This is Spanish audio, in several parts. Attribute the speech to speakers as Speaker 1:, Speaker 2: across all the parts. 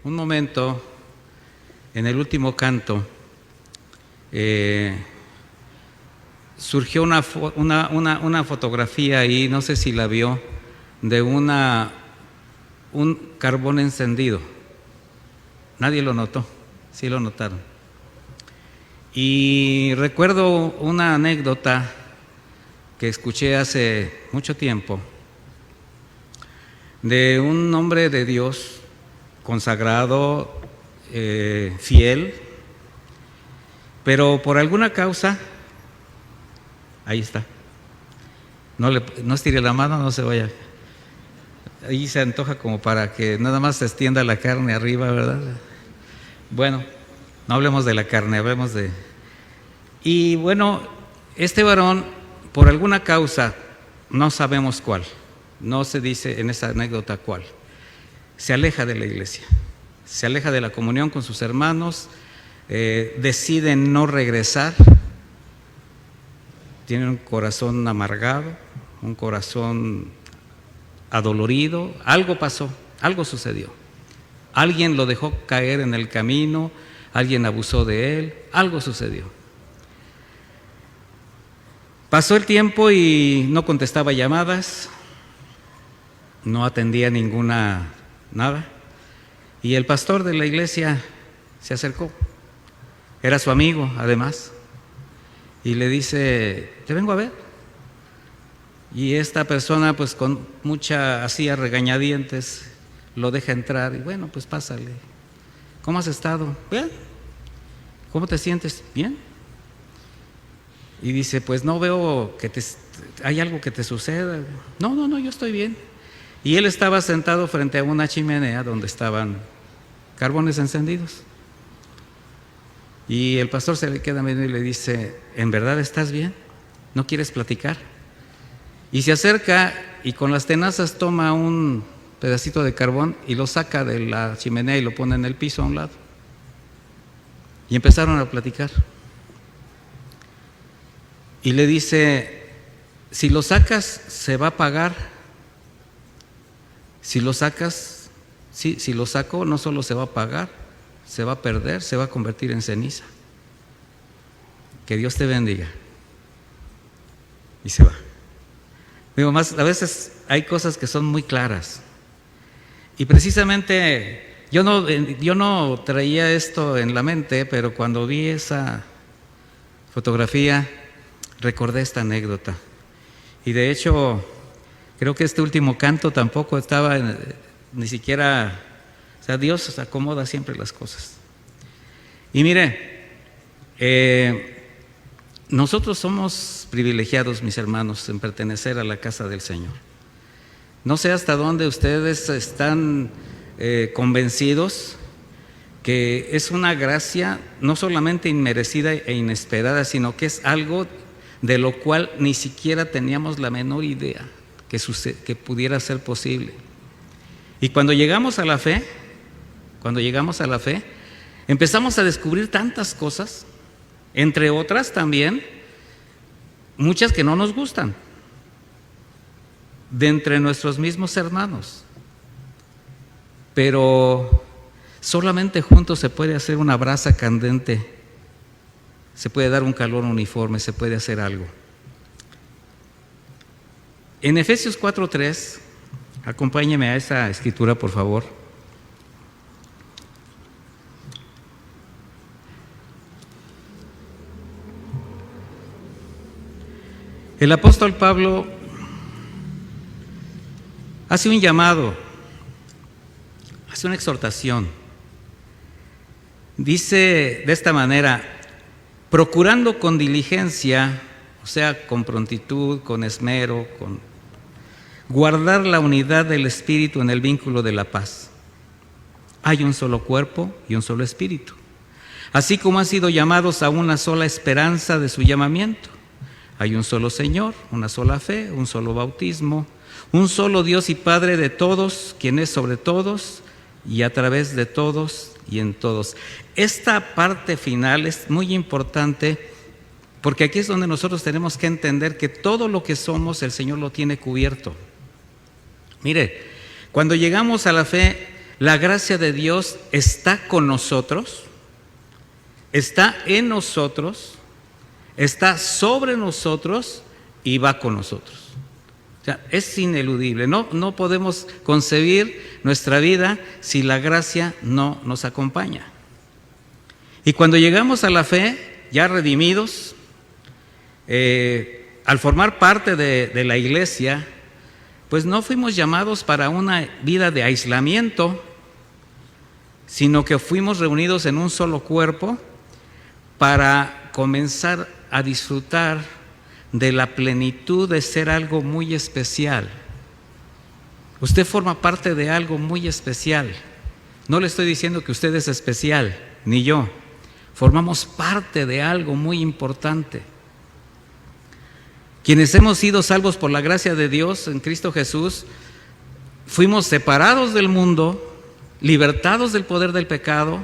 Speaker 1: un momento, en el último canto, surgió una fotografía ahí, no sé si la vio, de un carbón encendido. Nadie lo notó, sí lo notaron. Y recuerdo una anécdota que escuché hace mucho tiempo de un hombre de Dios consagrado, fiel, pero por alguna causa, ahí está, no estire la mano, no se vaya, ahí se antoja como para que nada más se extienda la carne arriba, ¿verdad? Bueno, no hablemos de la carne, hablemos de... Y bueno, este varón, por alguna causa, no sabemos cuál, no se dice en esa anécdota cuál, se aleja de la iglesia, se aleja de la comunión con sus hermanos, decide no regresar, tiene un corazón amargado, un corazón adolorido, algo pasó, algo sucedió, alguien lo dejó caer en el camino, alguien abusó de él, algo sucedió. Pasó el tiempo y no contestaba llamadas, no atendía nada, y el pastor de la iglesia se acercó, era su amigo además, y le dice: te vengo a ver. Y esta persona, pues con mucha, hacía regañadientes, lo deja entrar y bueno, pues pásale. ¿Cómo has estado? Bien. ¿Cómo te sientes? Bien. Y dice: pues no veo que hay algo que te suceda. No, yo estoy bien. Y él estaba sentado frente a una chimenea donde estaban carbones encendidos. Y el pastor se le queda mirando y le dice: ¿en verdad estás bien? ¿No quieres platicar? Y se acerca y con las tenazas toma un pedacito de carbón y lo saca de la chimenea y lo pone en el piso a un lado. Y empezaron a platicar. Y le dice: si lo sacas, se va a pagar. Si lo sacas, sí, si lo saco, no solo se va a pagar, se va a perder, se va a convertir en ceniza. Que Dios te bendiga. Y se va. Digo, más, a veces hay cosas que son muy claras. Y precisamente yo no traía esto en la mente, pero cuando vi esa fotografía recordé esta anécdota. Y de hecho, creo que este último canto tampoco estaba ni siquiera, o sea, Dios acomoda siempre las cosas. Y mire, nosotros somos privilegiados, mis hermanos, en pertenecer a la casa del Señor. No sé hasta dónde ustedes están convencidos que es una gracia no solamente inmerecida e inesperada, sino que es algo de lo cual ni siquiera teníamos la menor idea que pudiera ser posible. Y cuando llegamos a la fe, empezamos a descubrir tantas cosas, entre otras también, muchas que no nos gustan, de entre nuestros mismos hermanos. Pero solamente juntos se puede hacer una brasa candente, se puede dar un calor uniforme, se puede hacer algo. En Efesios 4:3, acompáñeme a esa escritura, por favor. El apóstol Pablo hace un llamado, hace una exhortación. Dice de esta manera: procurando con diligencia, o sea, con prontitud, con esmero, con guardar la unidad del espíritu en el vínculo de la paz. Hay un solo cuerpo y un solo espíritu, así como han sido llamados a una sola esperanza de su llamamiento. Hay un solo Señor, una sola fe, un solo bautismo, un solo Dios y Padre de todos, quien es sobre todos y a través de todos y en todos. Esta parte final es muy importante porque aquí es donde nosotros tenemos que entender que todo lo que somos el Señor lo tiene cubierto. Mire, cuando llegamos a la fe, la gracia de Dios está con nosotros, está en nosotros, está sobre nosotros y va con nosotros. O sea, es ineludible. No podemos concebir nuestra vida si la gracia no nos acompaña. Y cuando llegamos a la fe, ya redimidos, al formar parte de la iglesia, pues no fuimos llamados para una vida de aislamiento, sino que fuimos reunidos en un solo cuerpo para comenzar a disfrutar de la plenitud de ser algo muy especial. Usted forma parte de algo muy especial. No le estoy diciendo que usted es especial, ni yo. Formamos parte de algo muy importante. Quienes hemos sido salvos por la gracia de Dios en Cristo Jesús, fuimos separados del mundo, libertados del poder del pecado,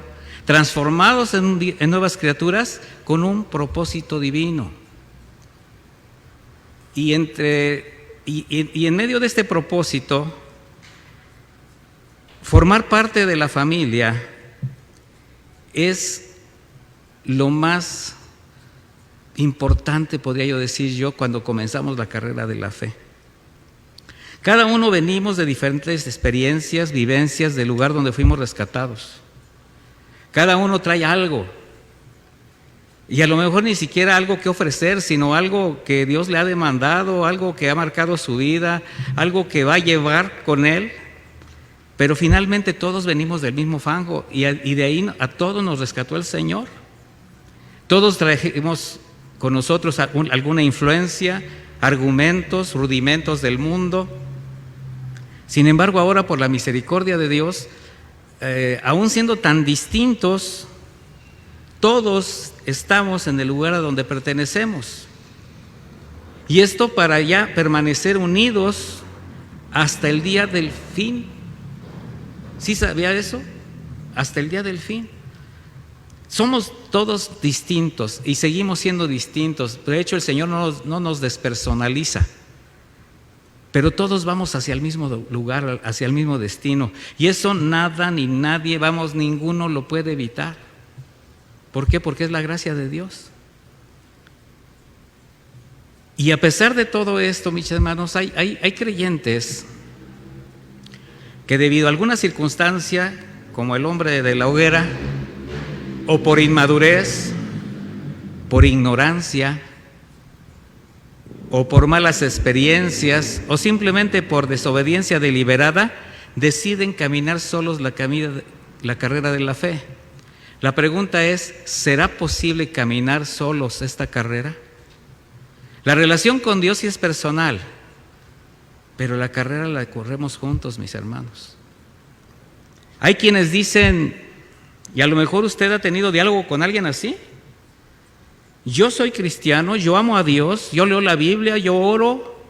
Speaker 1: transformados en nuevas criaturas con un propósito divino. Y en medio de este propósito, formar parte de la familia es lo más importante, podría yo decir yo, cuando comenzamos la carrera de la fe. Cada uno venimos de diferentes experiencias, vivencias del lugar donde fuimos rescatados. Cada uno trae algo. Y a lo mejor ni siquiera algo que ofrecer, sino algo que Dios le ha demandado, algo que ha marcado su vida, algo que va a llevar con él. Pero finalmente todos venimos del mismo fango y de ahí a todos nos rescató el Señor. Todos trajimos con nosotros alguna influencia, argumentos, rudimentos del mundo. Sin embargo, ahora por la misericordia de Dios, aún siendo tan distintos, todos estamos en el lugar a donde pertenecemos. Y esto para ya permanecer unidos hasta el día del fin. ¿Sí sabía eso? Hasta el día del fin. Somos todos distintos y seguimos siendo distintos. De hecho, el Señor no nos despersonaliza. Pero todos vamos hacia el mismo lugar, hacia el mismo destino. Y eso nada ni nadie, ninguno lo puede evitar. ¿Por qué? Porque es la gracia de Dios. Y a pesar de todo esto, mis hermanos, hay creyentes que debido a alguna circunstancia, como el hombre de la hoguera, o por inmadurez, por ignorancia, o por malas experiencias, o simplemente por desobediencia deliberada, deciden caminar solos la carrera de la fe. La pregunta es, ¿será posible caminar solos esta carrera? La relación con Dios sí es personal, pero la carrera la corremos juntos, mis hermanos. Hay quienes dicen, y a lo mejor usted ha tenido diálogo con alguien así: yo soy cristiano, yo amo a Dios, yo leo la Biblia, yo oro,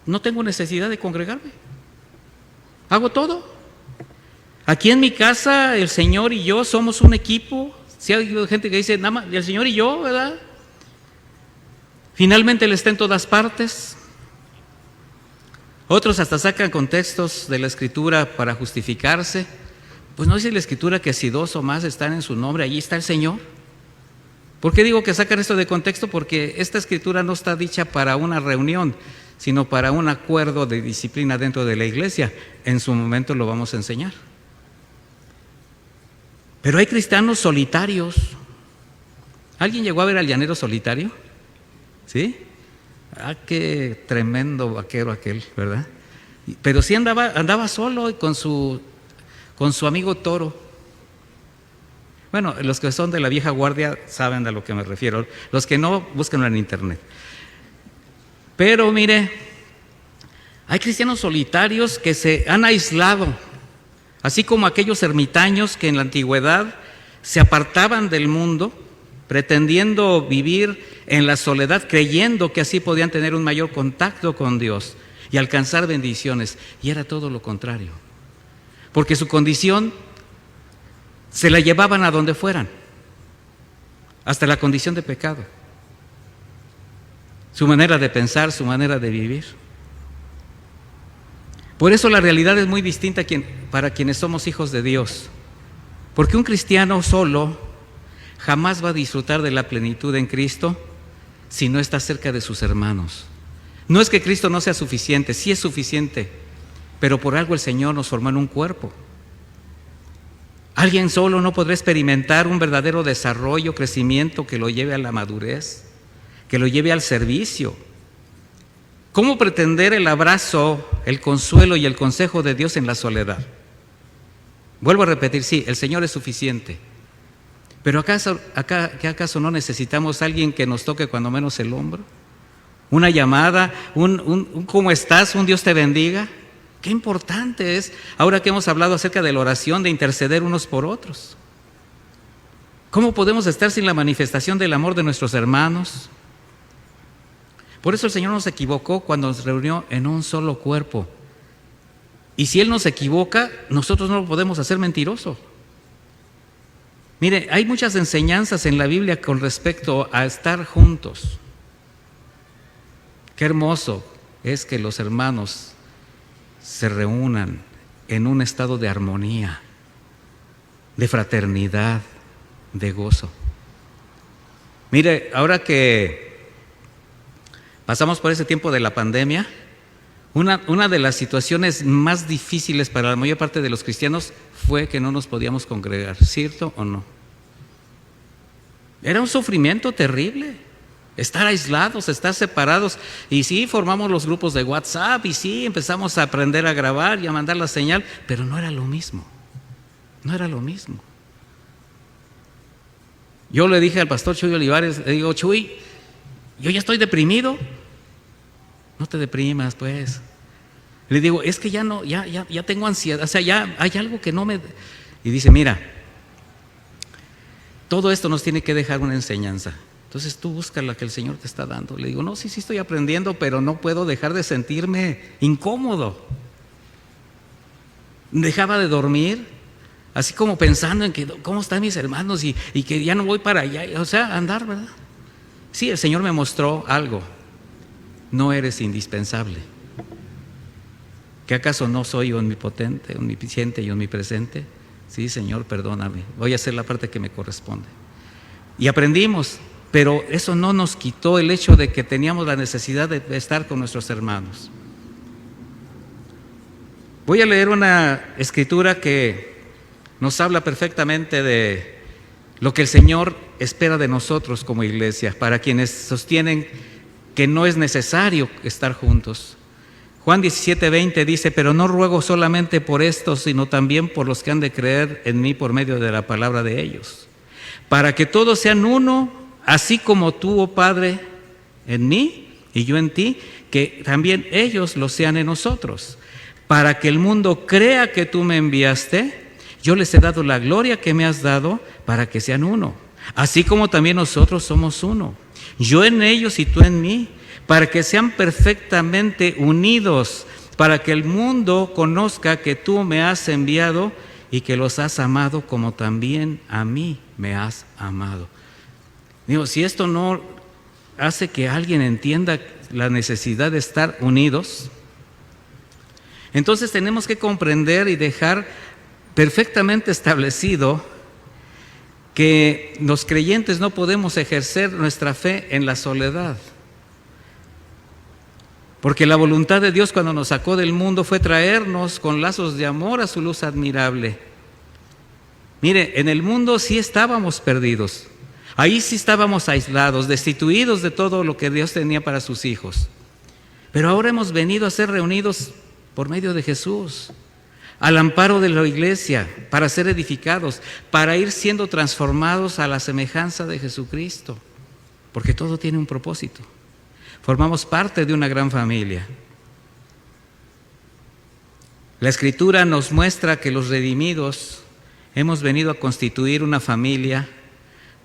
Speaker 1: no tengo necesidad de congregarme, hago todo. Aquí en mi casa el Señor y yo somos un equipo. Si hay gente que dice, nada más el Señor y yo, ¿verdad? Finalmente Él está en todas partes. Otros hasta sacan contextos de la Escritura para justificarse. Pues no dice la Escritura que si dos o más están en su nombre, allí está el Señor. ¿Por qué digo que sacan esto de contexto? Porque esta Escritura no está dicha para una reunión, sino para un acuerdo de disciplina dentro de la iglesia. En su momento lo vamos a enseñar. Pero hay cristianos solitarios. ¿Alguien llegó a ver al llanero solitario? ¿Sí? Ah, qué tremendo vaquero aquel, ¿verdad? Pero sí andaba solo y con su amigo toro. Bueno, los que son de la vieja guardia saben a lo que me refiero. Los que no, búsquenlo en internet. Pero mire, hay cristianos solitarios que se han aislado, así como aquellos ermitaños que en la antigüedad se apartaban del mundo, pretendiendo vivir en la soledad, creyendo que así podían tener un mayor contacto con Dios y alcanzar bendiciones. Y era todo lo contrario, porque su condición se la llevaban a donde fueran, hasta la condición de pecado. Su manera de pensar, su manera de vivir. Por eso la realidad es muy distinta para quienes somos hijos de Dios. Porque un cristiano solo jamás va a disfrutar de la plenitud en Cristo si no está cerca de sus hermanos. No es que Cristo no sea suficiente, sí es suficiente, pero por algo el Señor nos formó en un cuerpo. Alguien solo no podrá experimentar un verdadero desarrollo, crecimiento que lo lleve a la madurez, que lo lleve al servicio. ¿Cómo pretender el abrazo, el consuelo y el consejo de Dios en la soledad? Vuelvo a repetir, sí, el Señor es suficiente. Pero ¿acaso no necesitamos a alguien que nos toque cuando menos el hombro? Una llamada, un ¿cómo estás? Un Dios te bendiga. Qué importante es, ahora que hemos hablado acerca de la oración, de interceder unos por otros. ¿Cómo podemos estar sin la manifestación del amor de nuestros hermanos? Por eso el Señor nos equivocó cuando nos reunió en un solo cuerpo. Y si Él nos equivoca, nosotros no lo podemos hacer mentiroso. Mire, hay muchas enseñanzas en la Biblia con respecto a estar juntos. Qué hermoso es que los hermanos se reúnan en un estado de armonía, de fraternidad, de gozo. Mire, ahora que pasamos por ese tiempo de la pandemia, una de las situaciones más difíciles para la mayor parte de los cristianos fue que no nos podíamos congregar, ¿cierto o no? Era un sufrimiento terrible, estar aislados, estar separados, y sí, formamos los grupos de WhatsApp, y sí, empezamos a aprender a grabar y a mandar la señal, pero no era lo mismo, no era lo mismo. Yo le dije al pastor Chuy Olivares, le digo, Chuy, yo ya estoy deprimido. No te deprimas, pues. Le digo, es que ya tengo ansiedad, o sea, ya hay algo que no me... Y dice, mira, todo esto nos tiene que dejar una enseñanza. Entonces tú busca la que el Señor te está dando. Le digo, no, sí estoy aprendiendo, pero no puedo dejar de sentirme incómodo. Dejaba de dormir, así como pensando en que cómo están mis hermanos y que ya no voy para allá, o sea, andar, ¿verdad? Sí, el Señor me mostró algo. No eres indispensable. ¿Que acaso no soy omnipotente, omnisciente y omnipresente? Sí, Señor, perdóname. Voy a hacer la parte que me corresponde. Y aprendimos, pero eso no nos quitó el hecho de que teníamos la necesidad de estar con nuestros hermanos. Voy a leer una escritura que nos habla perfectamente de lo que el Señor espera de nosotros como iglesia, para quienes sostienen que no es necesario estar juntos. Juan 17:20 dice, pero no ruego solamente por estos, sino también por los que han de creer en mí por medio de la palabra de ellos, para que todos sean uno, así como tú, oh Padre, en mí y yo en ti, que también ellos lo sean en nosotros, para que el mundo crea que tú me enviaste. Yo les he dado la gloria que me has dado, para que sean uno, así como también nosotros somos uno, yo en ellos y tú en mí, para que sean perfectamente unidos, para que el mundo conozca que tú me has enviado y que los has amado como también a mí me has amado. Digo, si esto no hace que alguien entienda la necesidad de estar unidos, entonces tenemos que comprender y dejar perfectamente establecido que los creyentes no podemos ejercer nuestra fe en la soledad. Porque la voluntad de Dios cuando nos sacó del mundo fue traernos con lazos de amor a su luz admirable. Mire, en el mundo sí estábamos perdidos, ahí sí estábamos aislados, destituidos de todo lo que Dios tenía para sus hijos. Pero ahora hemos venido a ser reunidos por medio de Jesús, al amparo de la iglesia, para ser edificados, para ir siendo transformados a la semejanza de Jesucristo, porque todo tiene un propósito. Formamos parte de una gran familia. La Escritura nos muestra que los redimidos hemos venido a constituir una familia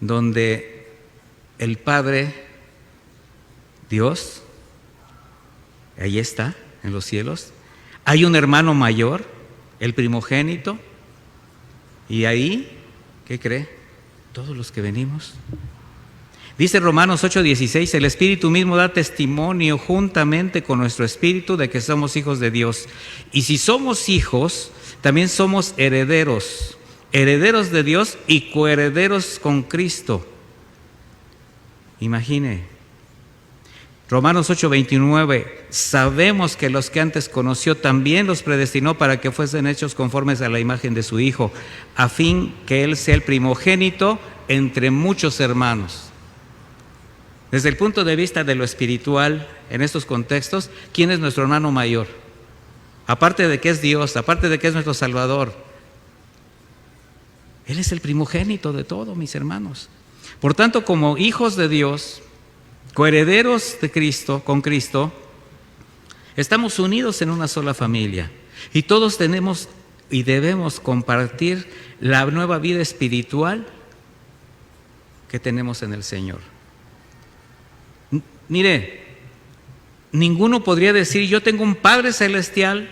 Speaker 1: donde el Padre, Dios, ahí está, en los cielos, hay un hermano mayor, el primogénito, y ahí, ¿qué cree? Todos los que venimos. Dice Romanos 8:16, el Espíritu mismo da testimonio juntamente con nuestro espíritu de que somos hijos de Dios. Y si somos hijos, también somos herederos, herederos de Dios y coherederos con Cristo. Imagine. Romanos 8:29, sabemos que los que antes conoció también los predestinó para que fuesen hechos conformes a la imagen de su Hijo, a fin que Él sea el primogénito entre muchos hermanos. Desde el punto de vista de lo espiritual, en estos contextos, ¿quién es nuestro hermano mayor? Aparte de que es Dios, aparte de que es nuestro Salvador, Él es el primogénito de todo, mis hermanos. Por tanto, como hijos de Dios, coherederos de Cristo, con Cristo, estamos unidos en una sola familia y todos tenemos y debemos compartir la nueva vida espiritual que tenemos en el Señor. Mire, ninguno podría decir, yo tengo un Padre Celestial,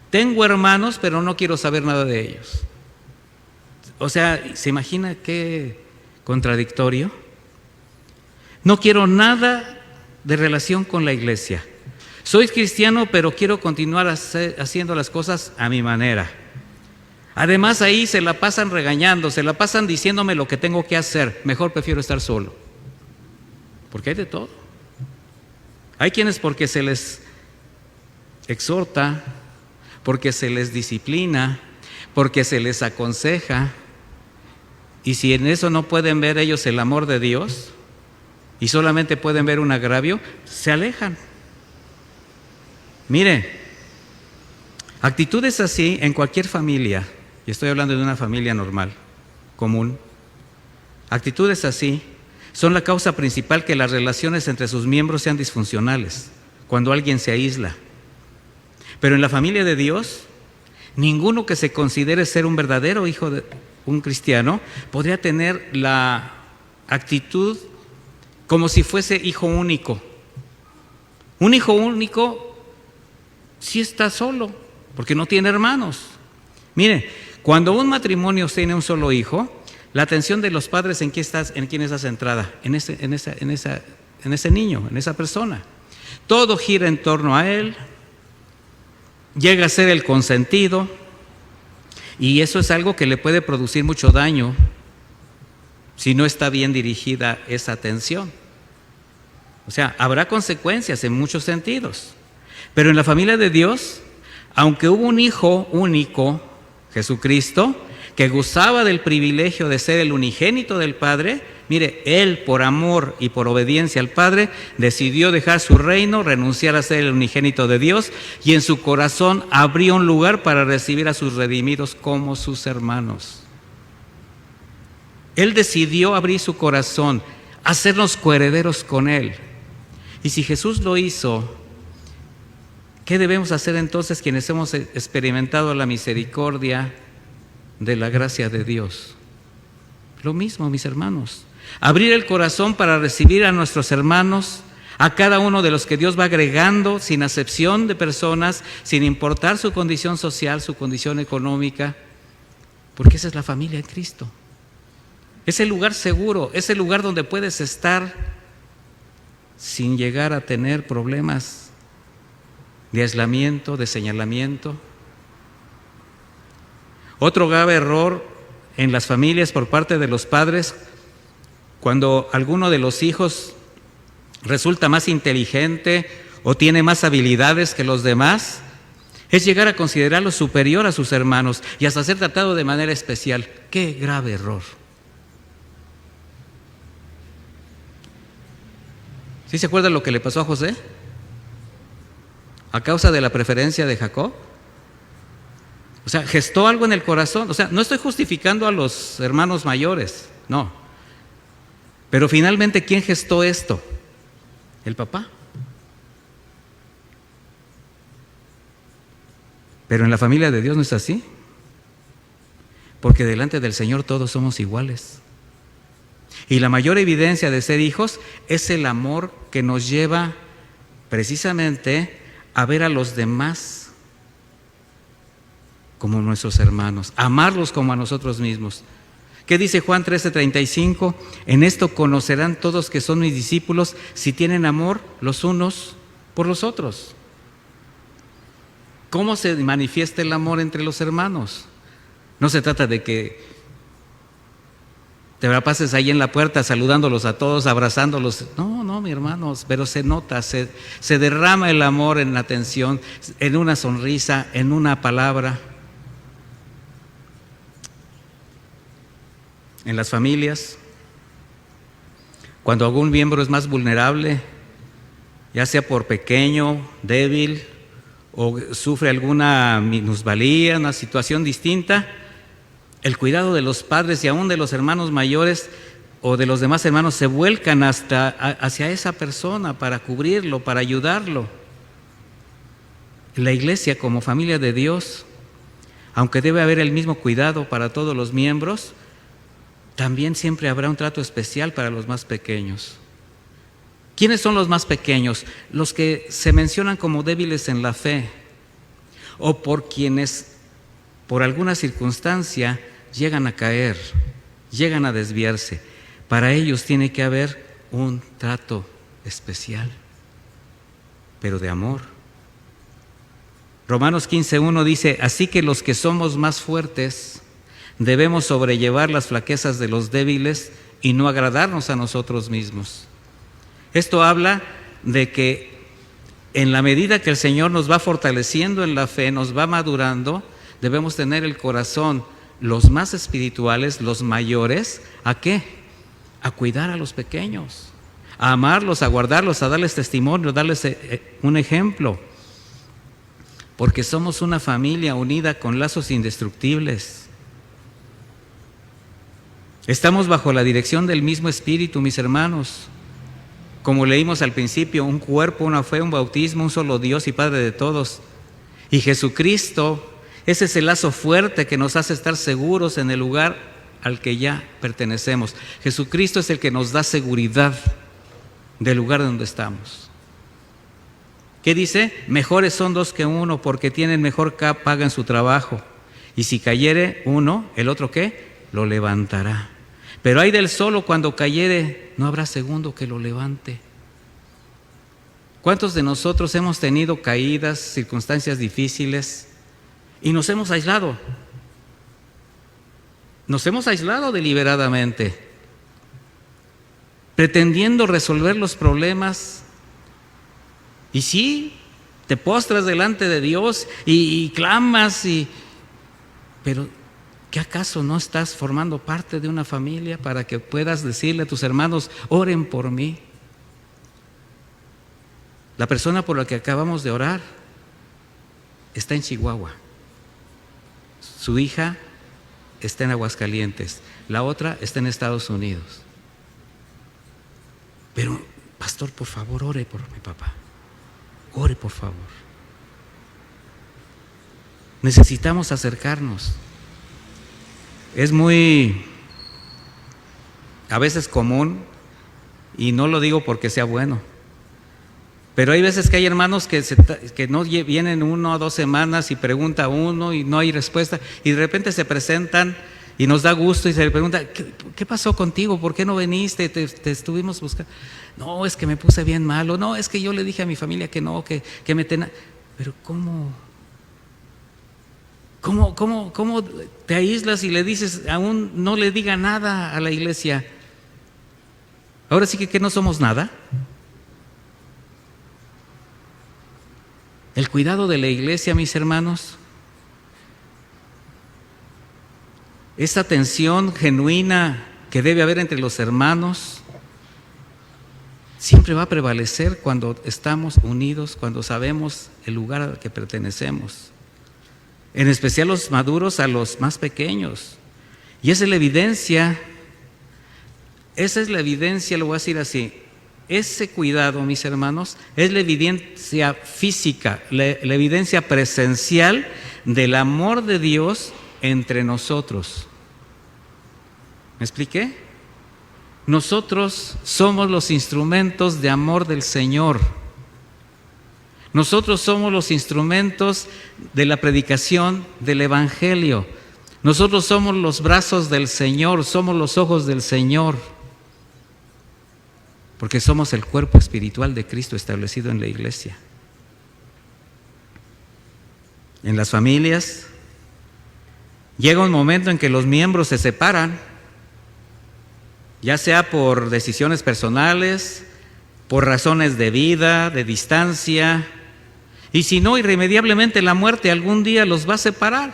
Speaker 1: tengo hermanos, pero no quiero saber nada de ellos. O sea, ¿se imagina qué contradictorio? No quiero nada de relación con la iglesia. Soy cristiano, pero quiero continuar haciendo las cosas a mi manera. Además, ahí se la pasan regañando, se la pasan diciéndome lo que tengo que hacer. Mejor prefiero estar solo. Porque hay de todo. Hay quienes porque se les exhorta, porque se les disciplina, porque se les aconseja, y si en eso no pueden ver ellos el amor de Dios y solamente pueden ver un agravio, se alejan. Mire, actitudes así en cualquier familia, y estoy hablando de una familia normal, común, actitudes así son la causa principal que las relaciones entre sus miembros sean disfuncionales, cuando alguien se aísla. Pero en la familia de Dios, ninguno que se considere ser un verdadero hijo de un cristiano podría tener la actitud como si fuese hijo único. Un hijo único sí está solo, porque no tiene hermanos. Mire, cuando un matrimonio tiene un solo hijo, la atención de los padres ¿en quién está centrada? En ese niño, en esa persona. Todo gira en torno a él, llega a ser el consentido, y eso es algo que le puede producir mucho daño si no está bien dirigida esa atención. O sea, habrá consecuencias en muchos sentidos. Pero en la familia de Dios, aunque hubo un hijo único, Jesucristo, que gozaba del privilegio de ser el unigénito del Padre, mire, Él por amor y por obediencia al Padre decidió dejar su reino, renunciar a ser el unigénito de Dios, y en su corazón abrió un lugar para recibir a sus redimidos como sus hermanos. Él decidió abrir su corazón, hacernos coherederos con Él. Y si Jesús lo hizo, ¿qué debemos hacer entonces quienes hemos experimentado la misericordia de la gracia de Dios? Lo mismo, mis hermanos. Abrir el corazón para recibir a nuestros hermanos, a cada uno de los que Dios va agregando sin acepción de personas, sin importar su condición social, su condición económica, porque esa es la familia en Cristo. Es el lugar seguro, es el lugar donde puedes estar sin llegar a tener problemas de aislamiento, de señalamiento. Otro grave error en las familias por parte de los padres, cuando alguno de los hijos resulta más inteligente o tiene más habilidades que los demás, es llegar a considerarlo superior a sus hermanos y hasta ser tratado de manera especial. ¡Qué grave error! ¿Sí se acuerdan lo que le pasó a José? A causa de la preferencia de Jacob. O sea, gestó algo en el corazón. O sea, no estoy justificando a los hermanos mayores, no. Pero finalmente, ¿quién gestó esto? El papá. Pero en la familia de Dios no es así. Porque delante del Señor todos somos iguales. Y la mayor evidencia de ser hijos es el amor que nos lleva precisamente a ver a los demás como nuestros hermanos, amarlos como a nosotros mismos. ¿Qué dice Juan 13:35? En esto conocerán todos que son mis discípulos si tienen amor los unos por los otros. ¿Cómo se manifiesta el amor entre los hermanos? No se trata de que te la pases ahí en la puerta saludándolos a todos, abrazándolos. No, mi hermanos, pero se nota, se derrama el amor en la atención, en una sonrisa, en una palabra. En las familias, cuando algún miembro es más vulnerable, ya sea por pequeño, débil, o sufre alguna minusvalía, una situación distinta, el cuidado de los padres y aún de los hermanos mayores o de los demás hermanos se vuelcan hacia esa persona para cubrirlo, para ayudarlo. La iglesia como familia de Dios, aunque debe haber el mismo cuidado para todos los miembros, también siempre habrá un trato especial para los más pequeños. ¿Quiénes son los más pequeños? Los que se mencionan como débiles en la fe o por quienes por alguna circunstancia llegan a caer, llegan a desviarse. Para ellos tiene que haber un trato especial, pero de amor. Romanos 15:1 dice: así que los que somos más fuertes debemos sobrellevar las flaquezas de los débiles y no agradarnos a nosotros mismos. Esto habla de que en la medida que el Señor nos va fortaleciendo en la fe, nos va madurando, debemos tener el corazón, los más espirituales, los mayores, ¿a qué? A cuidar a los pequeños, a amarlos, a guardarlos, a darles testimonio, a darles un ejemplo. Porque somos una familia unida con lazos indestructibles. Estamos bajo la dirección del mismo Espíritu, mis hermanos. Como leímos al principio, un cuerpo, una fe, un bautismo, un solo Dios y Padre de todos. Y Jesucristo, ese es el lazo fuerte que nos hace estar seguros en el lugar al que ya pertenecemos. Jesucristo es el que nos da seguridad del lugar donde estamos. ¿Qué dice? Mejores son dos que uno, porque tienen mejor paga en su trabajo. Y si cayere uno, ¿el otro qué? Lo levantará. Pero hay del solo cuando cayere, no habrá segundo que lo levante. ¿Cuántos de nosotros hemos tenido caídas, circunstancias difíciles y nos hemos aislado? Nos hemos aislado deliberadamente, pretendiendo resolver los problemas. Y sí, te postras delante de Dios y clamas, pero ¿qué acaso no estás formando parte de una familia para que puedas decirle a tus hermanos, oren por mí? La persona por la que acabamos de orar está en Chihuahua. Su hija está en Aguascalientes. La otra está en Estados Unidos. Pero, pastor, por favor, ore por mi papá. Ore, por favor. Necesitamos acercarnos. Es muy, a veces común, y no lo digo porque sea bueno, pero hay veces que hay hermanos que no vienen 1 o 2 semanas y pregunta uno y no hay respuesta, y de repente se presentan y nos da gusto y se le pregunta, ¿qué pasó contigo? ¿Por qué no viniste? Te estuvimos buscando. No, es que me puse bien malo. No, es que yo le dije a mi familia que no, que me tenía. Pero ¿cómo te aíslas y le dices, aún no le diga nada a la iglesia? Ahora sí que no somos nada. El cuidado de la iglesia, mis hermanos, esa atención genuina que debe haber entre los hermanos, siempre va a prevalecer cuando estamos unidos, cuando sabemos el lugar al que pertenecemos. En especial los maduros a los más pequeños. Y esa es la evidencia, lo voy a decir así, ese cuidado, mis hermanos, es la evidencia física, la evidencia presencial del amor de Dios entre nosotros. ¿Me expliqué? Nosotros somos los instrumentos de amor del Señor. Nosotros somos los instrumentos de la predicación del Evangelio. Nosotros somos los brazos del Señor, somos los ojos del Señor, porque somos el cuerpo espiritual de Cristo establecido en la iglesia. En las familias llega un momento en que los miembros se separan, ya sea por decisiones personales, por razones de vida, de distancia, y si no, irremediablemente la muerte algún día los va a separar.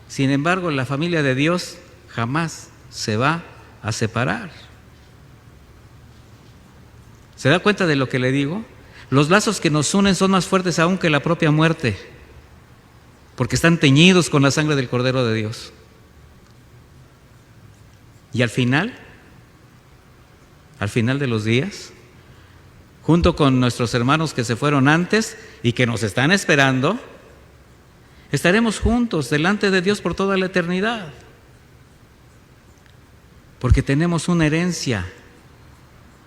Speaker 1: Sin embargo, la familia de Dios jamás se va a separar. ¿Se da cuenta de lo que le digo? Los lazos que nos unen son más fuertes aún que la propia muerte, porque están teñidos con la sangre del Cordero de Dios. Y al final de los días, junto con nuestros hermanos que se fueron antes y que nos están esperando, estaremos juntos delante de Dios por toda la eternidad, porque tenemos una herencia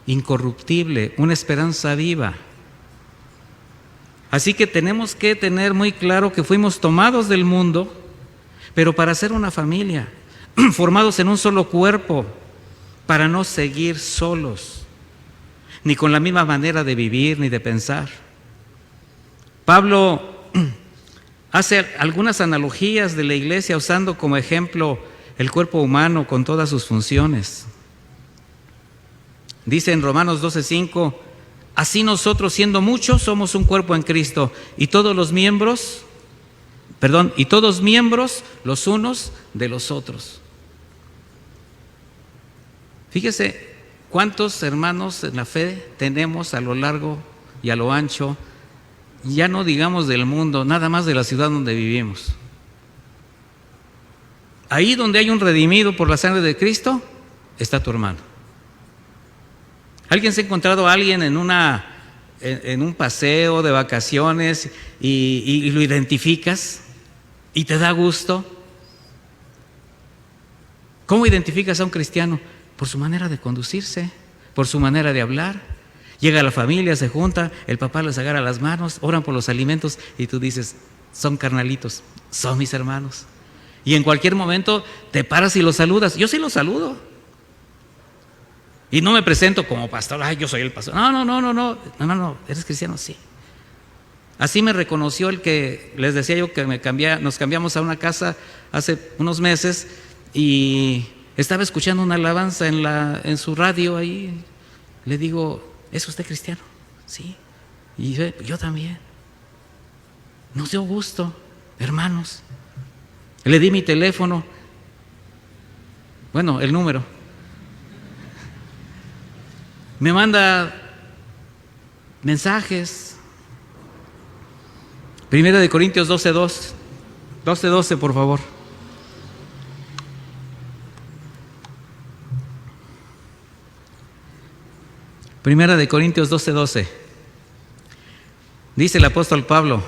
Speaker 1: incorruptible, una esperanza viva. Así que tenemos que tener muy claro que fuimos tomados del mundo, pero para ser una familia, formados en un solo cuerpo, para no seguir solos, ni con la misma manera de vivir ni de pensar. Pablo hace algunas analogías de la iglesia usando como ejemplo el cuerpo humano con todas sus funciones. Dice en Romanos 12:5, así nosotros siendo muchos somos un cuerpo en Cristo y todos miembros los unos de los otros. Fíjese cuántos hermanos en la fe tenemos a lo largo y a lo ancho, ya no digamos del mundo, nada más de la ciudad donde vivimos. Ahí donde hay un redimido por la sangre de Cristo, está tu hermano. ¿Alguien se ha encontrado a alguien en un paseo de vacaciones y lo identificas y te da gusto? ¿Cómo identificas a un cristiano? Por su manera de conducirse, por su manera de hablar. Llega la familia, se junta, el papá les agarra las manos, oran por los alimentos y tú dices, son carnalitos, son mis hermanos. Y en cualquier momento te paras y los saludas. Yo sí los saludo. Y no me presento como pastor, ay, yo soy el pastor. No, eres cristiano, sí. Así me reconoció el que les decía yo que nos cambiamos a una casa hace unos meses y estaba escuchando una alabanza en su radio ahí. Le digo, ¿es usted cristiano? Sí. Y yo también. Nos dio gusto, hermanos. Le di mi teléfono, bueno, el número. Me manda mensajes. 1 Corintios 12:12, por favor. Primera de Corintios 12:12. Dice el apóstol Pablo,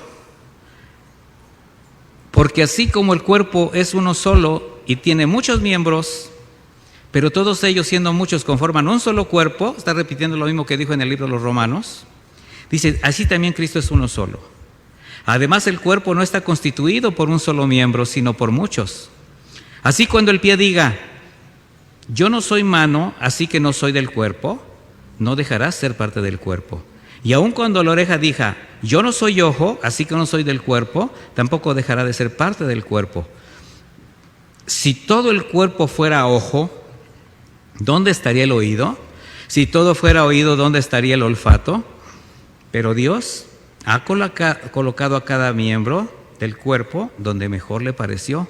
Speaker 1: porque así como el cuerpo es uno solo y tiene muchos miembros, pero todos ellos siendo muchos conforman un solo cuerpo, está repitiendo lo mismo que dijo en el libro de los Romanos, dice, así también Cristo es uno solo. Además el cuerpo no está constituido por un solo miembro, sino por muchos. Así cuando el pie diga, yo no soy mano, así que no soy del cuerpo, no dejarás ser parte del cuerpo. Y aun cuando la oreja diga, yo no soy ojo, así que no soy del cuerpo, tampoco dejará de ser parte del cuerpo. Si todo el cuerpo fuera ojo, ¿dónde estaría el oído? Si todo fuera oído, ¿dónde estaría el olfato? Pero Dios ha colocado a cada miembro del cuerpo donde mejor le pareció,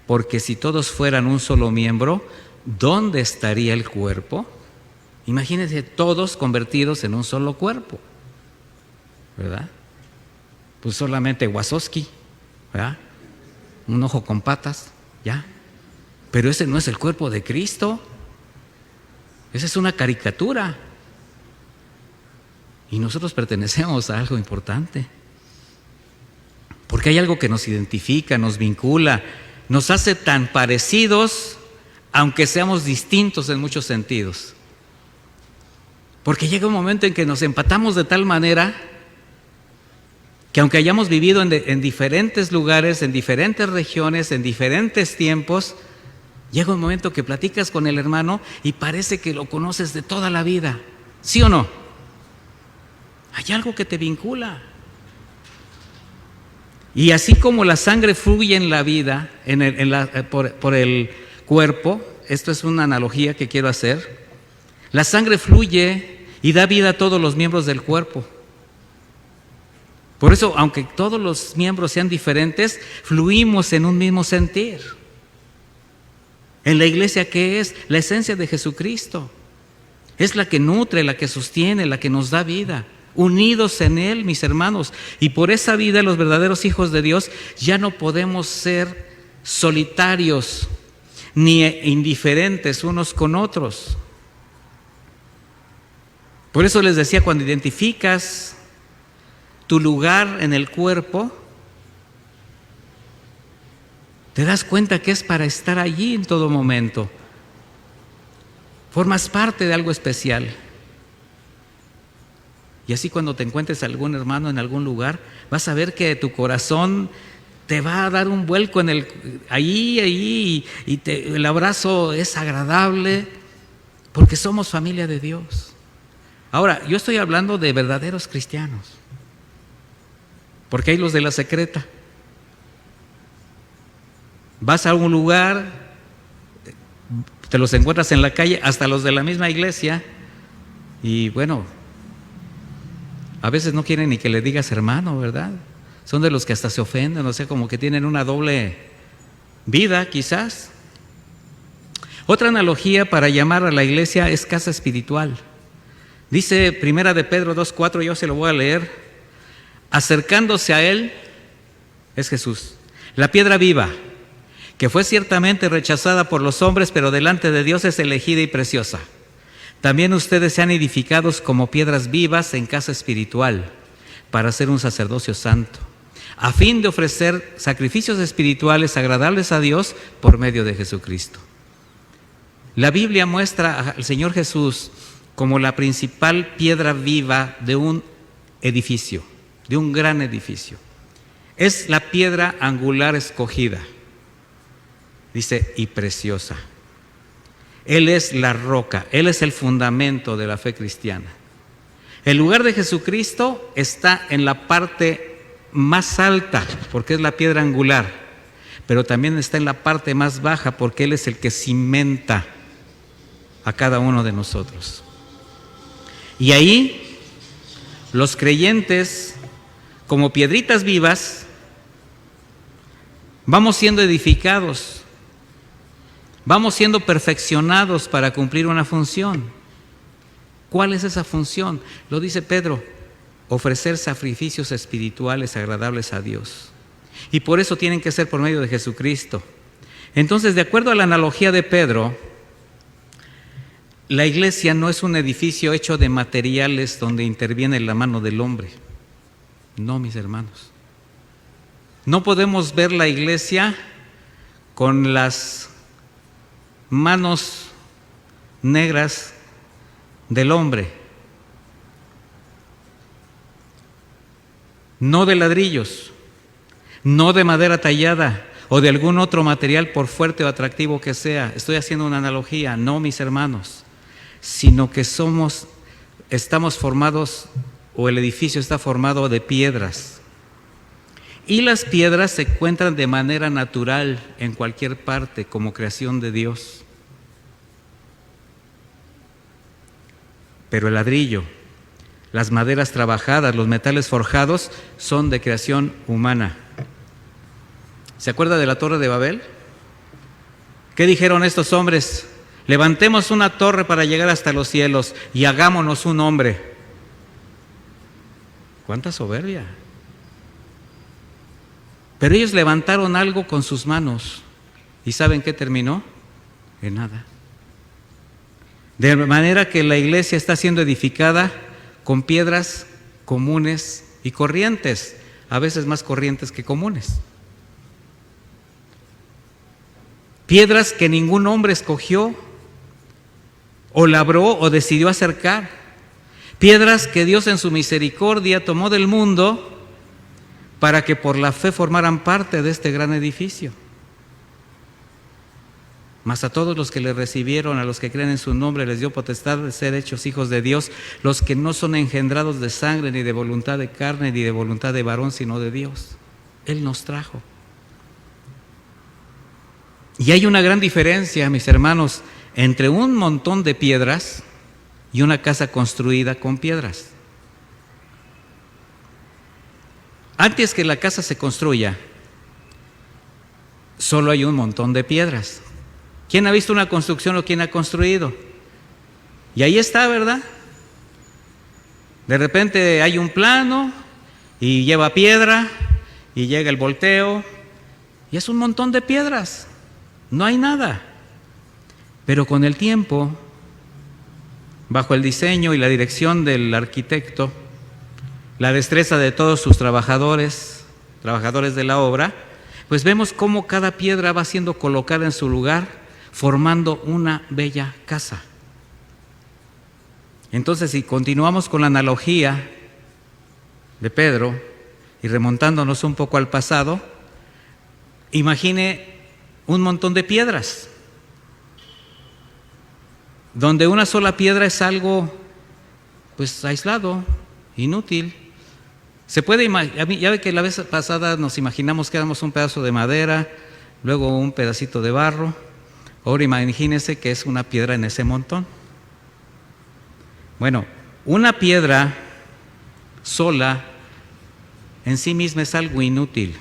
Speaker 1: porque si todos fueran un solo miembro, ¿dónde estaría el cuerpo? Imagínense todos convertidos en un solo cuerpo, ¿verdad? Pues solamente Wazowski, ¿verdad? Un ojo con patas, ya. Pero ese no es el cuerpo de Cristo. Esa es una caricatura. Y nosotros pertenecemos a algo importante. Porque hay algo que nos identifica, nos vincula, nos hace tan parecidos, aunque seamos distintos en muchos sentidos. Porque llega un momento en que nos empatamos de tal manera que aunque hayamos vivido en diferentes lugares, en diferentes regiones, en diferentes tiempos, llega un momento que platicas con el hermano y parece que lo conoces de toda la vida. ¿Sí o no? Hay algo que te vincula. Y así como la sangre fluye en la vida, por el cuerpo, esto es una analogía que quiero hacer, la sangre fluye y da vida a todos los miembros del cuerpo. Por eso, aunque todos los miembros sean diferentes, fluimos en un mismo sentir. En la iglesia, ¿qué es? La esencia de Jesucristo. Es la que nutre, la que sostiene, la que nos da vida. Unidos en Él, mis hermanos. Y por esa vida, los verdaderos hijos de Dios, ya no podemos ser solitarios ni indiferentes unos con otros. Por eso les decía, cuando identificas tu lugar en el cuerpo, te das cuenta que es para estar allí en todo momento. Formas parte de algo especial. Y así cuando te encuentres a algún hermano en algún lugar, vas a ver que tu corazón te va a dar un vuelco ahí, y el abrazo es agradable, porque somos familia de Dios. Ahora, yo estoy hablando de verdaderos cristianos, porque hay los de la secreta. Vas a un lugar, te los encuentras en la calle, hasta los de la misma iglesia, y bueno, a veces no quieren ni que le digas hermano, ¿verdad? Son de los que hasta se ofenden, o sea, como que tienen una doble vida, quizás. Otra analogía para llamar a la iglesia es casa espiritual. Dice Primera de Pedro 2:4, yo se lo voy a leer. Acercándose a Él, es Jesús, la piedra viva, que fue ciertamente rechazada por los hombres, pero delante de Dios es elegida y preciosa. También ustedes sean edificados como piedras vivas en casa espiritual, para ser un sacerdocio santo, a fin de ofrecer sacrificios espirituales agradables a Dios por medio de Jesucristo. La Biblia muestra al Señor Jesús como la principal piedra viva de un edificio, de un gran edificio. Es la piedra angular escogida, dice, y preciosa. Él es la roca, Él es el fundamento de la fe cristiana. El lugar de Jesucristo está en la parte más alta, porque es la piedra angular, pero también está en la parte más baja, porque Él es el que cimenta a cada uno de nosotros. Y ahí, los creyentes, como piedritas vivas, vamos siendo edificados, vamos siendo perfeccionados para cumplir una función. ¿Cuál es esa función? Lo dice Pedro, ofrecer sacrificios espirituales agradables a Dios. Y por eso tienen que ser por medio de Jesucristo. Entonces, de acuerdo a la analogía de Pedro, la iglesia no es un edificio hecho de materiales donde interviene la mano del hombre. No, mis hermanos. No podemos ver la iglesia con las manos negras del hombre, no de ladrillos, no de madera tallada o de algún otro material, por fuerte o atractivo que sea. Estoy haciendo una analogía, no, mis hermanos, sino que estamos formados, o el edificio está formado de piedras. Y las piedras se encuentran de manera natural en cualquier parte como creación de Dios. Pero el ladrillo, las maderas trabajadas, los metales forjados son de creación humana. ¿Se acuerda de la Torre de Babel? ¿Qué dijeron estos hombres? Levantemos una torre para llegar hasta los cielos y hagámonos un hombre. ¡Cuánta soberbia! Pero ellos levantaron algo con sus manos. ¿Y saben qué terminó? En nada. De manera que la iglesia está siendo edificada con piedras comunes y corrientes, a veces más corrientes que comunes. Piedras que ningún hombre escogió, o labró, o decidió acercar. Piedras que Dios en su misericordia tomó del mundo para que por la fe formaran parte de este gran edificio. Mas a todos los que le recibieron, a los que creen en su nombre, les dio potestad de ser hechos hijos de Dios, los que no son engendrados de sangre, ni de voluntad de carne, ni de voluntad de varón, sino de Dios. Él nos trajo. Y hay una gran diferencia, mis hermanos, entre un montón de piedras y una casa construida con piedras. Antes que la casa se construya, solo hay un montón de piedras. ¿Quién ha visto una construcción o quién ha construido? Y ahí está, ¿verdad? De repente hay un plano y lleva piedra y llega el volteo y es un montón de piedras. No hay nada. Pero con el tiempo, bajo el diseño y la dirección del arquitecto, la destreza de todos sus trabajadores de la obra, pues vemos cómo cada piedra va siendo colocada en su lugar, formando una bella casa. Entonces, si continuamos con la analogía de Pedro y remontándonos un poco al pasado, imagine un montón de piedras, donde una sola piedra es algo pues aislado, inútil. Se puede ya ve que la vez pasada nos imaginamos que éramos un pedazo de madera, luego un pedacito de barro. Ahora imagínense que es una piedra en ese montón. Bueno, una piedra sola en sí misma es algo inútil.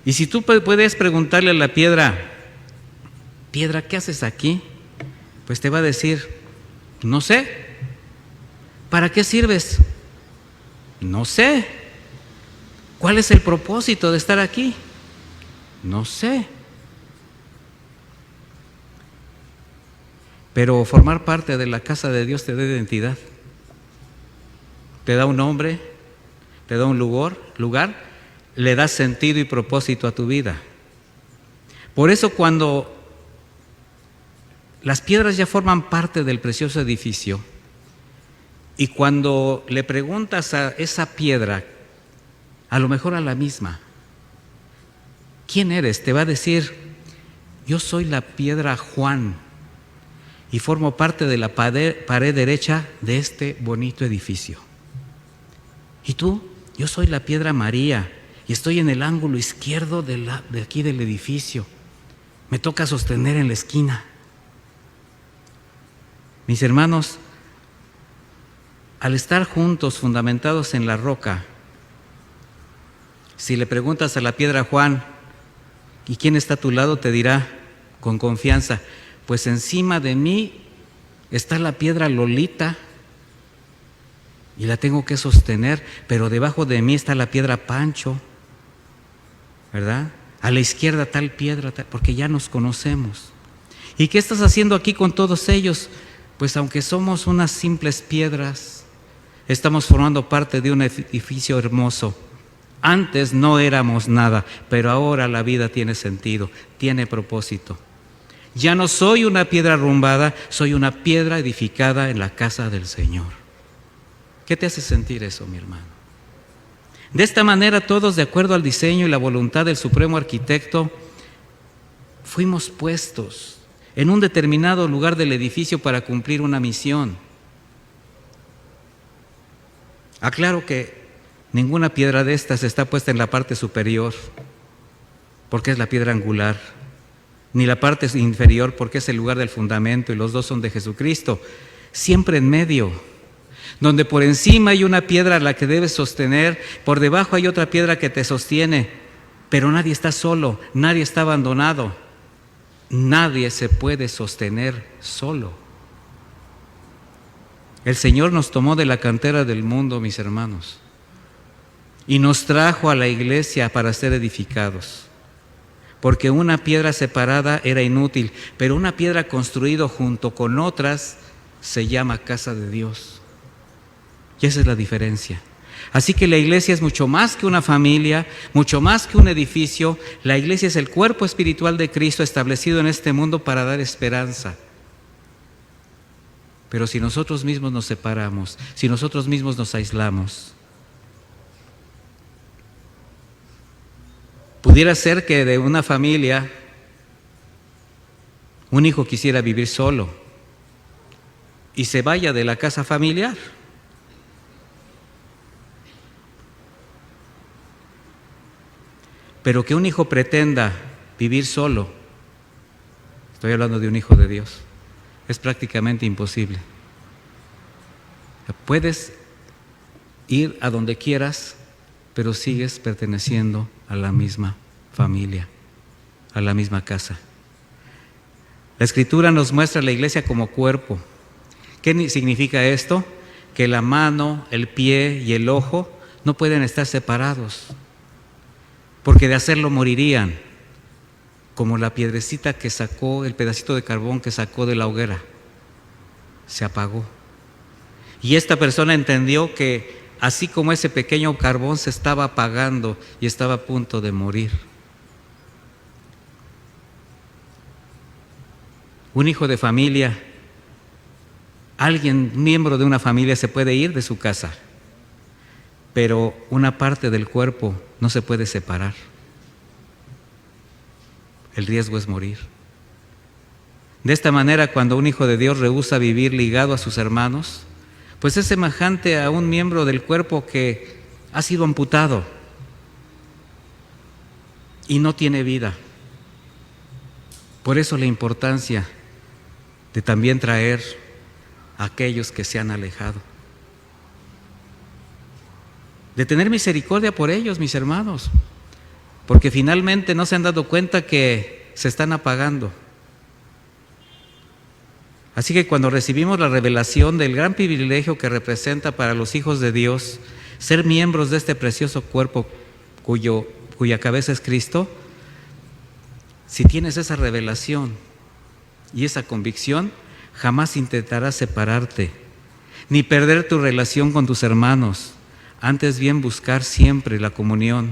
Speaker 1: Y si tú puedes preguntarle a la piedra, piedra, ¿qué haces aquí? Pues te va a decir, no sé. ¿Para qué sirves? No sé. ¿Cuál es el propósito de estar aquí? No sé. Pero formar parte de la casa de Dios te da identidad, te da un nombre, te da un lugar, le da sentido y propósito a tu vida. Por eso cuando las piedras ya forman parte del precioso edificio y cuando le preguntas a esa piedra, a lo mejor a la misma, ¿quién eres? Te va a decir, yo soy la piedra Juan y formo parte de la pared derecha de este bonito edificio. ¿Y tú? Yo soy la piedra María y estoy en el ángulo izquierdo de aquí del edificio. Me toca sostener en la esquina. Mis hermanos, al estar juntos, fundamentados en la roca, si le preguntas a la piedra Juan, ¿y quién está a tu lado? Te dirá con confianza, pues encima de mí está la piedra Lolita y la tengo que sostener, pero debajo de mí está la piedra Pancho, ¿verdad? A la izquierda tal piedra, porque ya nos conocemos. ¿Y qué estás haciendo aquí con todos ellos? Pues aunque somos unas simples piedras, estamos formando parte de un edificio hermoso. Antes no éramos nada, pero ahora la vida tiene sentido, tiene propósito. Ya no soy una piedra arrumbada, soy una piedra edificada en la casa del Señor. ¿Qué te hace sentir eso, mi hermano? De esta manera, todos, de acuerdo al diseño y la voluntad del Supremo Arquitecto, fuimos puestos en un determinado lugar del edificio para cumplir una misión. Aclaro que ninguna piedra de estas está puesta en la parte superior, porque es la piedra angular, ni la parte inferior, porque es el lugar del fundamento, y los dos son de Jesucristo. Siempre en medio, donde por encima hay una piedra a la que debes sostener, por debajo hay otra piedra que te sostiene, pero nadie está solo, nadie está abandonado, nadie se puede sostener solo. El Señor nos tomó de la cantera del mundo, mis hermanos, y nos trajo a la iglesia para ser edificados. Porque una piedra separada era inútil, pero una piedra construida junto con otras se llama casa de Dios. Y esa es la diferencia. Así que la iglesia es mucho más que una familia, mucho más que un edificio. La iglesia es el cuerpo espiritual de Cristo establecido en este mundo para dar esperanza. Pero si nosotros mismos nos separamos, si nosotros mismos nos aislamos, Pudiera ser que de una familia un hijo quisiera vivir solo y se vaya de la casa familiar. Pero que un hijo pretenda vivir solo, estoy hablando de un hijo de Dios, es prácticamente imposible. Puedes ir a donde quieras, pero sigues perteneciendo a la misma familia, a la misma casa. La Escritura nos muestra a la iglesia como cuerpo. ¿Qué significa esto? Que la mano, el pie y el ojo no pueden estar separados, porque de hacerlo morirían, como la piedrecita que sacó, el pedacito de carbón que sacó de la hoguera, se apagó. Y esta persona entendió que así como ese pequeño carbón se estaba apagando y estaba a punto de morir. Un hijo de familia, alguien, miembro de una familia, se puede ir de su casa, pero una parte del cuerpo no se puede separar. El riesgo es morir. De esta manera, cuando un hijo de Dios rehúsa vivir ligado a sus hermanos, pues es semejante a un miembro del cuerpo que ha sido amputado y no tiene vida. Por eso la importancia de también traer a aquellos que se han alejado. De tener misericordia por ellos, mis hermanos, porque finalmente no se han dado cuenta que se están apagando. Así que cuando recibimos la revelación del gran privilegio que representa para los hijos de Dios ser miembros de este precioso cuerpo cuya cabeza es Cristo, si tienes esa revelación y esa convicción, jamás intentarás separarte, ni perder tu relación con tus hermanos, antes bien buscar siempre la comunión,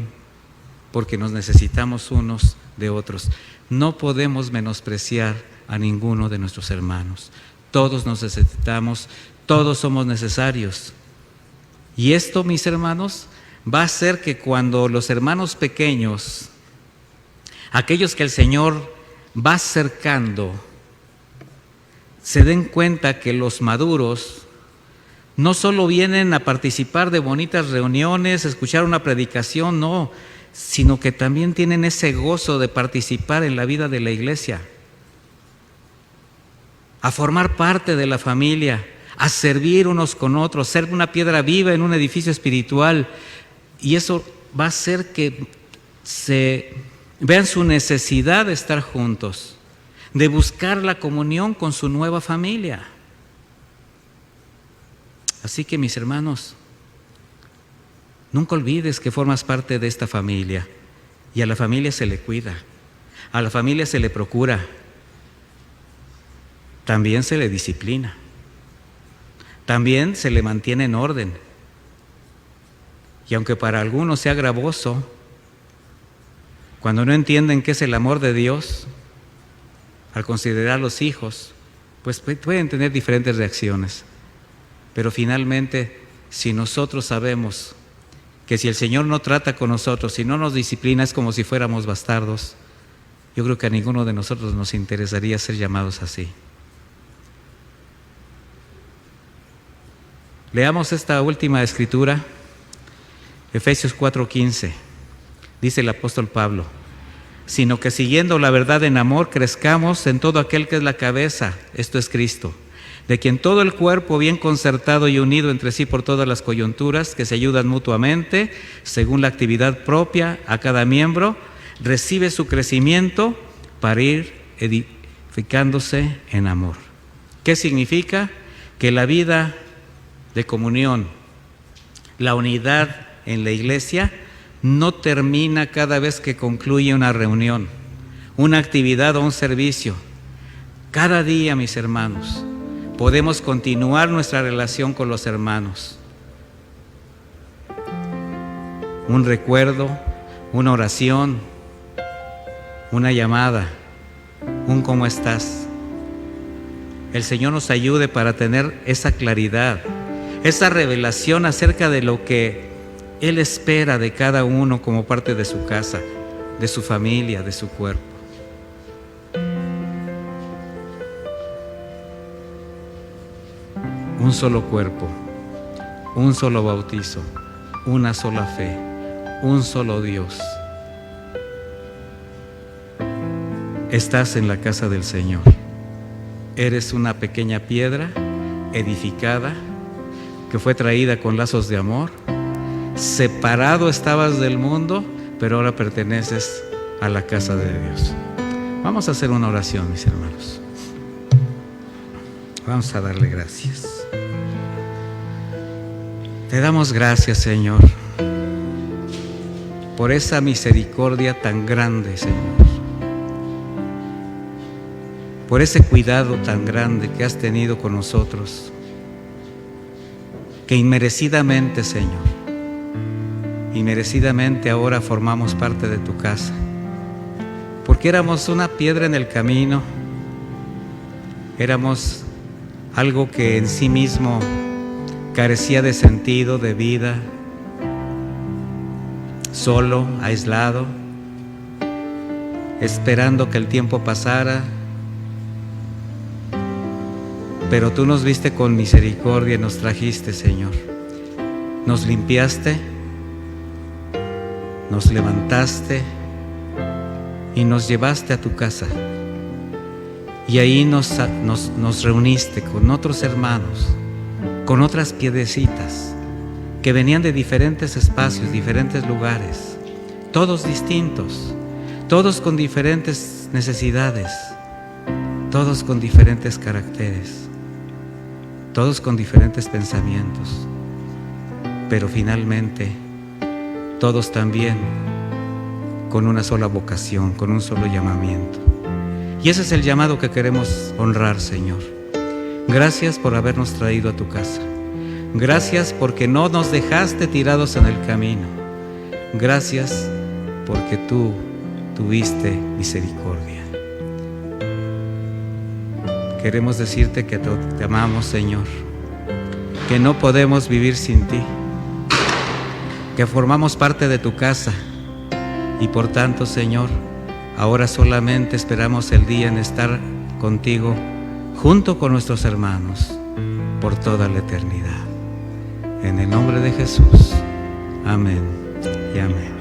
Speaker 1: porque nos necesitamos unos de otros. No podemos menospreciar a ninguno de nuestros hermanos. Todos nos necesitamos, todos somos necesarios. Y esto, mis hermanos, va a hacer que cuando los hermanos pequeños, aquellos que el Señor va acercando, se den cuenta que los maduros no solo vienen a participar de bonitas reuniones, escuchar una predicación, no, sino que también tienen ese gozo de participar en la vida de la iglesia, a formar parte de la familia, a servir unos con otros, ser una piedra viva en un edificio espiritual. Y eso va a hacer que se vean su necesidad de estar juntos, de buscar la comunión con su nueva familia. Así que, mis hermanos, nunca olvides que formas parte de esta familia, y a la familia se le cuida, a la familia se le procura, también se le disciplina, también se le mantiene en orden. Y aunque para algunos sea gravoso, cuando no entienden qué es el amor de Dios, al considerar los hijos, pues pueden tener diferentes reacciones. Pero finalmente, si nosotros sabemos que si el Señor no trata con nosotros, si no nos disciplina, es como si fuéramos bastardos, yo creo que a ninguno de nosotros nos interesaría ser llamados así. Leamos esta última escritura, Efesios 4:15. Dice el apóstol Pablo: sino que siguiendo la verdad en amor, crezcamos en todo aquel que es la cabeza, esto es Cristo, de quien todo el cuerpo, bien concertado y unido entre sí por todas las coyunturas, que se ayudan mutuamente, según la actividad propia a cada miembro, recibe su crecimiento para ir edificándose en amor. ¿Qué significa? Que la vida de comunión, la unidad en la iglesia, no termina cada vez que concluye una reunión, una actividad o un servicio. Cada día, mis hermanos, podemos continuar nuestra relación con los hermanos. Un recuerdo, una oración, una llamada, un ¿cómo estás? El Señor nos ayude para tener esa claridad, esa revelación acerca de lo que Él espera de cada uno como parte de su casa. de su familia, de su cuerpo. Un solo cuerpo, un solo bautizo, una sola fe, un solo Dios. Estás en la casa del Señor. Eres una pequeña piedra edificada que fue traída con lazos de amor. Separado estabas del mundo, pero ahora perteneces a la casa de Dios. Vamos a hacer una oración, mis hermanos. Vamos a darle gracias. Te damos gracias, Señor, por esa misericordia tan grande, Señor, por ese cuidado tan grande que has tenido con nosotros, que inmerecidamente, Señor, inmerecidamente ahora formamos parte de tu casa, porque éramos una piedra en el camino, éramos algo que en sí mismo carecía de sentido, de vida, solo, aislado, esperando que el tiempo pasara. Pero tú nos viste con misericordia y nos trajiste, Señor. Nos limpiaste, nos levantaste y nos llevaste a tu casa. Y ahí nos reuniste con otros hermanos, con otras piedrecitas que venían de diferentes espacios, diferentes lugares, todos distintos, todos con diferentes necesidades, todos con diferentes caracteres, todos con diferentes pensamientos, pero finalmente todos también con una sola vocación, con un solo llamamiento. Y ese es el llamado que queremos honrar, Señor. Gracias por habernos traído a tu casa. Gracias porque no nos dejaste tirados en el camino. Gracias porque tú tuviste misericordia. Queremos decirte que te amamos, Señor, que no podemos vivir sin ti, que formamos parte de tu casa y por tanto, Señor, ahora solamente esperamos el día en estar contigo junto con nuestros hermanos por toda la eternidad. En el nombre de Jesús. Amén y amén.